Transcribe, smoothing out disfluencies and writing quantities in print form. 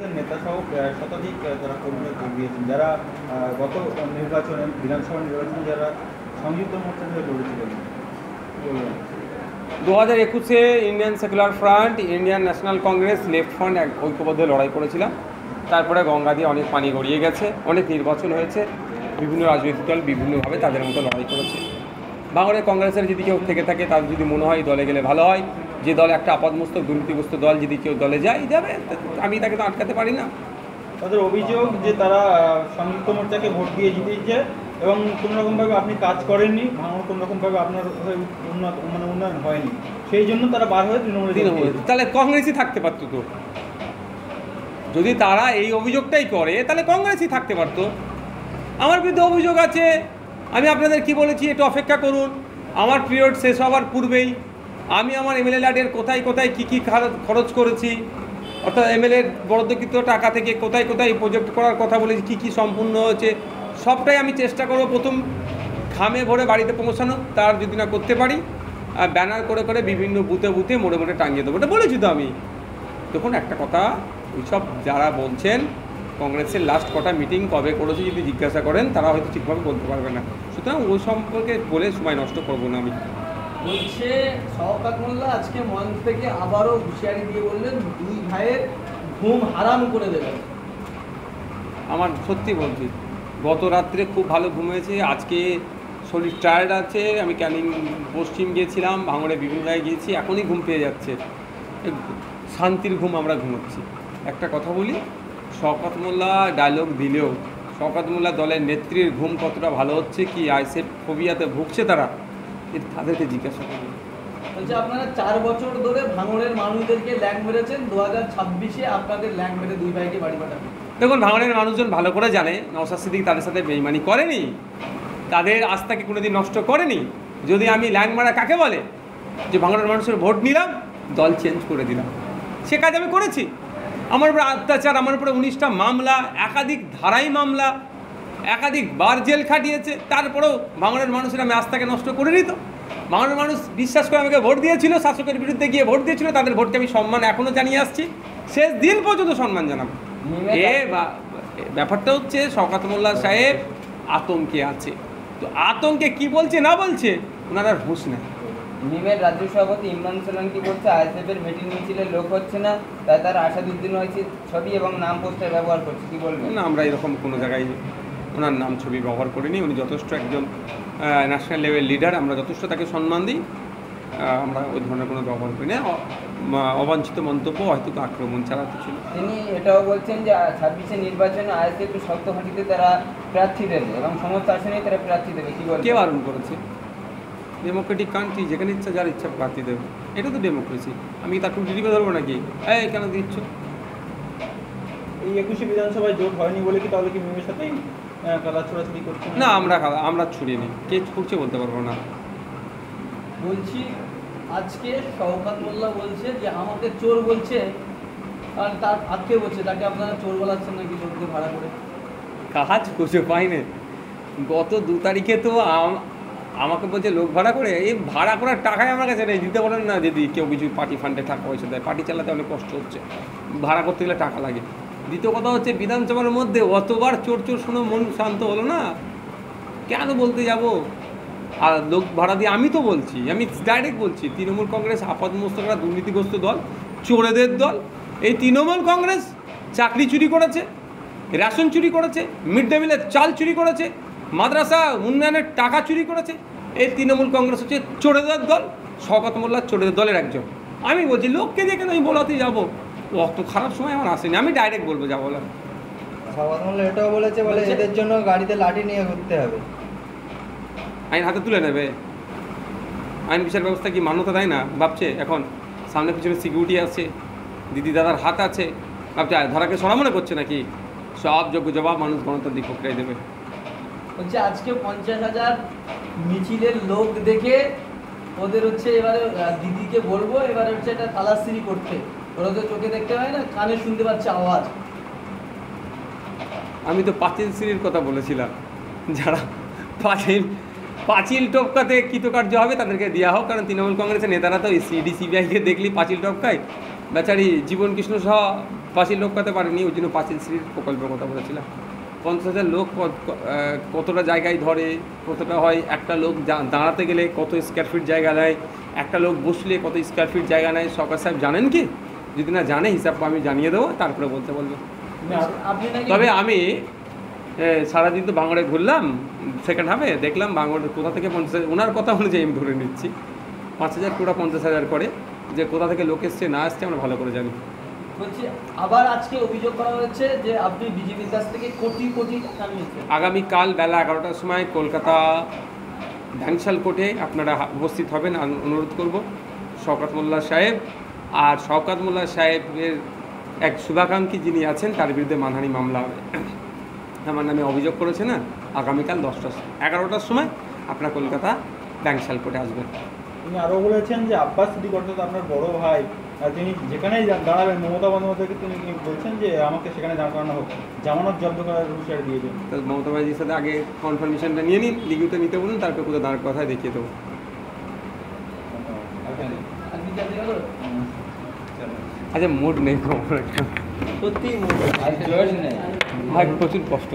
নেতা সহ শতাধিক যারা কর্মী যোগ দিয়েছেন, যারা গত নির্বাচনে বিধানসভা নির্বাচনে যারা সংযুক্ত মোর্চা থেকে লড়েছিলেন, বলবেন? 2021-এ ইন্ডিয়ান সেকুলার ফ্রন্ট, ইন্ডিয়ান ন্যাশনাল কংগ্রেস, লেফট ফ্রন্ট ঐক্যবদ্ধ লড়াই করেছিলাম। তারপরে গঙ্গা দিয়ে অনেক পানি গড়িয়ে গেছে, অনেক নির্বাচন হয়েছে, বিভিন্ন রাজনৈতিক দল বিভিন্নভাবে তাদের মতো লড়াই করেছে। ভাঙড়ের কংগ্রেসের যদি কেউ থেকে থাকে, তার যদি মনে হয় দলে গেলে ভালো হয়, যে দল একটা আপাতমস্তক দুর্নীতিগ্রস্ত দল, যদি কেউ দলে যাবে, আমি তাকে তো আটকাতে পারি না। তাদের অভিযোগ যে তারা সংযুক্ত মোর্চাকে ভোট দিয়ে জিতেছে এবং কোনোরকমভাবে আপনি কাজ করেননি, ভাঙড় কোনোরকমভাবে আপনার উন্নয়ন হয়নি, সেই জন্য তারা বার হয়ে তৃণমূলে। তাহলে কংগ্রেসই থাকতে পারতো তো। যদি তারা এই অভিযোগটাই করে তাহলে কংগ্রেসই থাকতে পারতো। আমার বিরুদ্ধে অভিযোগ আছে, আমি আপনাদের কি বলেছি, একটু অপেক্ষা করুন। আমার পিরিয়ড শেষ হওয়ার পূর্বেই আমি আমার এমএলএ ল্যাডের কোথায় কোথায় কী খরচ করেছি, অর্থাৎ এমএলএর বরাদ্দকৃত টাকা থেকে কোথায় কোথায় প্রজেক্ট করার কথা বলেছি, কী সম্পূর্ণ হয়েছে, সবটাই আমি চেষ্টা করব প্রথম খামে ভরে বাড়িতে পৌঁছানো। তার যদি না করতে পারি, ব্যানার করে করে বিভিন্ন বুথে বুথে মোড়ে মোড়ে টাঙিয়ে দেবো। এটা বলেছি তো আমি। দেখুন একটা কথা, ওইসব যারা বলছেন কংগ্রেসের লাস্ট কটা মিটিং কবে করেছে যদি জিজ্ঞাসা করেন, তারা হয়তো ঠিকভাবে বলতে পারবে না। সুতরাং ওই সম্পর্কে বলে সময় নষ্ট করবো না আমি। বলছে শওকত মোল্লা আজকে মঞ্চ থেকে আবারও হুঁশিয়ারি দিয়ে বললেন দুই ভাইয়ের ঘুম হারাম করে দেবেন। আমার সত্যি বলছি, গত রাত্রে খুব ভালো ঘুমিয়েছি, আজকে শরীর টায়ার্ড আছে। আমি ক্যানিং পশ্চিম গিয়েছিলাম, ভাঙড়ে বিভিন্ন জায়গায় গিয়েছি, এখনই ঘুম পেয়ে যাচ্ছে। শান্তির ঘুম আমরা ঘুমোচ্ছি। একটা কথা বলি, শওকত মোল্লা ডায়লগ দিলেও শওকত মোল্লা দলের নেত্রীর ঘুম কতটা ভালো হচ্ছে, কি আইসেট ফোবিয়াতে ভুগছে তাদেরকে জিজ্ঞাসা করুন। বলছে আপনারা 4 বছর ধরে ভাঙড়ের মানুষদেরকে ল্যাং মেরেছেন, 2026-এ আপনাদের ল্যাং মেরে দুই ভাইকে বাড়ি পাঠাবেন। দেখুন, ভাঙড়ের মানুষজন ভালো করে জানে নওশাদ সিদ্দিকী তাদের সাথে বেইমানি করেনি, তাদের আস্থাকে কোনোদিন নষ্ট করেনি। যদি আমি ল্যাং মারা কাকে বলে, যে ভাঙড়ের মানুষের ভোট নিলাম, দল চেঞ্জ করে দিলাম, সে কাজ আমি করেছি। আমার উপরে অত্যাচার, আমার উপরে 19টা মামলা, একাধিক ধারাই মামলা, একাধিক বার জেল খাটিয়েছে, তারপরেও ভাঙড়ের মানুষের আমি আস্থাকে নষ্ট করে নিত। ভাঙড়ের মানুষ বিশ্বাস করে আমাকে ভোট দিয়েছিল, শাসকের বিরুদ্ধে গিয়ে ভোট দিয়েছিল, তাদের ভোটকে আমি সম্মান এখনও জানিয়ে আসছি, শেষ দিন পর্যন্ত সম্মান জানাবো। ব্যাপারটা হচ্ছে শওকত মোল্লা সাহেব আতঙ্কে আছে, তো আতঙ্কে কি বলছে না বলছে ওনার আর হুঁশ নেই। মিমের রাজ্য সভাপতি ইমরান সোলাঙ্কি বলছে আইএসএফের মিটিং মিছিলের লোক হচ্ছে না, তাই তারা আসাদুদ্দিন ওয়াইসির ছবি এবং নাম পোস্টার ব্যবহার করছে, কি বলবেন? না, আমরা এরকম কোনো জায়গায় ওনার নাম ছবি ব্যবহার করিনি। উনি যথেষ্ট একজন ন্যাশনাল লেভেল লিডার, আমরা যথেষ্ট তাকে সম্মান দিই, আমরা ওই ধরনের কোনো ব্যবহার করি না। অবাঞ্ছিত মন্তব্য, হয়তো আক্রমণ ছাড়া কিছু না। তিনি এটাও বলছেন যে 26-এর নির্বাচনে আইএসএফ শক্ত ঘাঁটিতে তারা প্রার্থী দেবে এবং সমস্ত আসনেই তারা প্রার্থী দেবে, কি বলবেন? কে বারণ করেছে? ডেমোক্রেটিক কান্ট্রি, যেখানে ইচ্ছা যার ইচ্ছা প্রার্থী দেবে, এটা তো ডেমোক্রেসি। আমি তার টুটি টিপে ধরবো নাকি, এই কেন দিচ্ছ? এই 21শে বিধানসভায় জোট হয়নি বলে কি তাহলে কি মিমের সাথেই কাদা ছোড়াছুড়ি করছে? না, আমরা ছুড়িয়ে নিই, কে ছুটছে বলতে পারবো না। বলছি আজকে শওকত মোল্লা বলছে যে আমাকে চোর বলছে, আর তার আজকে বলছে তাকে আপনারা চোর বলাচ্ছেন নাকি লোককে ভাড়া করে? কাজ খুঁজে পাইনি। গত 2 তারিখে তো আমাকে বলছে লোক ভাড়া করে, এই ভাড়া করার টাকাই আমার কাছে নেই, দিতে পারেন না। যদি কেউ কিছু পার্টি ফান্ডে টাকা পয়সা দেয়, পার্টি চালাতে অনেক কষ্ট হচ্ছে, ভাড়া করতে গেলে টাকা লাগে। দ্বিতীয় কথা হচ্ছে, বিধানসভার মধ্যে অতবার চোর চোর শুনে মন শান্ত হলো না, কেন বলতে যাব? আর লোক ভাড়া দিয়ে আমি তো বলছি, আমি ডাইরেক্ট বলছি, তৃণমূল কংগ্রেস আপাতমস্তকরা দুর্নীতিগ্রস্ত দল, চোরেদের দল। এই তৃণমূল কংগ্রেস চাকরি চুরি করেছে, রেশন চুরি করেছে, মিড ডে মিলের চাল চুরি করেছে, মাদ্রাসা উন্নয়নের টাকা চুরি করেছে। এই তৃণমূল কংগ্রেস হচ্ছে চোরেদের দল, শওকত মোল্লা চোরেদের দলের একজন। আমি বলছি, লোককে দিয়ে কেন আমি বলাতে যাবো? অত খারাপ সময় আমার আসেনি, আমি ডাইরেক্ট বলবো যা বলার। শওকত মোল্লা এটাও বলেছে, এদের জন্য গাড়িতে লাঠি নিয়ে ঘুরতে হবে, আইন হাতে তুলে নেবে। আইন বিচার ব্যবস্থা কি মান্যতা দেয় না? ভাবছে এখন সামনে পিছনে সিকিউরিটি আছে, দিদি দাদার হাত আছে, ভাবছে ধরাকে সরা মনে করছে নাকি? সব যোগ্য জবাব মানুষ গণতান্ত্রিক প্রক্রিয়ায় দেবে। বলছে আজকে 50,000 মিছিলের লোক দেখে ওদের হচ্ছে এবারে দিদিকে বলবো এবারে হচ্ছে এটা তালাশিরি করতে, ওরা তো চোখে দেখতে পায় না, কানে শুনতে পাচ্ছে আওয়াজ। আমি তো পাঁচিল সিঁড়ির কথা বলেছিলাম, যারা পাঁচিল টপকাতে কৃতকার্য হবে তাদেরকে দেওয়া হোক, কারণ তৃণমূল কংগ্রেসের নেতারা তো সিডি সিবিআইকে দেখলি পাঁচিল টপকায়। বেচারি জীবন কৃষ্ণ সহ পাঁচিল লোক করতে পারেনি, ওই জন্য পাঁচিল শ্রীর প্রকল্পের কথা বলেছিলাম। 50,000 লোক কতটা জায়গায় ধরে, কতটা হয়, একটা লোক দাঁড়াতে গেলে কত স্কোয়ার ফিট জায়গা নেয়, একটা লোক বসলে কত স্কোয়ার ফিট জায়গা নেয়, সরকার সাহেব জানেন কি? যদি না জানে হিসাব আমি জানিয়ে দেবো, তারপরে বলতে বলবো। আপনি নাকি তবে আমি সারাদিন তো বাংলায় ঘুরলাম, সেকেন্ড হাফে দেখলাম বাংলার কোথা থেকে 50,000, ওনার কথা অনুযায়ী আমি ধরে নিচ্ছি 5,000 পুরো 50,000 করে, যে কোথা থেকে লোক এসছে না আসছে আমরা ভালো করে জানি। বলছি আবার আজকে অভিযোগ করা হয়েছে যে আপনি বিজেপির কাছ থেকে কোটি কোটি টাকা নিয়েছেন। আগামীকাল বেলা 11টার সময় কলকাতা ধ্যানশাল কোর্টে আপনারা উপস্থিত হবেন, আমি অনুরোধ করব। শওকত মোল্লা সাহেব আর শওকত মোল্লা সাহেবের এক শুভাকাঙ্ক্ষী যিনি আছেন তার বিরুদ্ধে মানহানি মামলা আমার নামে অভিযোগ করেছে না, আগামীকাল 11টার সময় আপনারা কলকাতা ধ্যানশাল কোর্টে আসবেন। তিনি আরও বলেছেন যে আব্বাস সিদ্দিক অর্থাৎ আপনার বড় ভাই, তিনি যেখানেই দাঁড়াবেন মমতা বন্দ্যোপাধ্যায়কে তিনি বলছেন যে আমাকে সেখানে দাঁড় করানো হোক, জামানত জব্দ করার হুঁশিয়ারি দিয়েছেন। তো মমতা ব্যানার্জির সাথে আগে কনফার্মেশনটা নিয়ে নিন, লিখিত নিতে বলুন, তারপরে কোথাও দাঁড় কথায় দেখিয়ে দেবো। আর বিচার গেল আচ্ছা মুড নেই খবর একটা, সত্যি আর জোশ নেই। ভাই প্রচুর কষ্ট।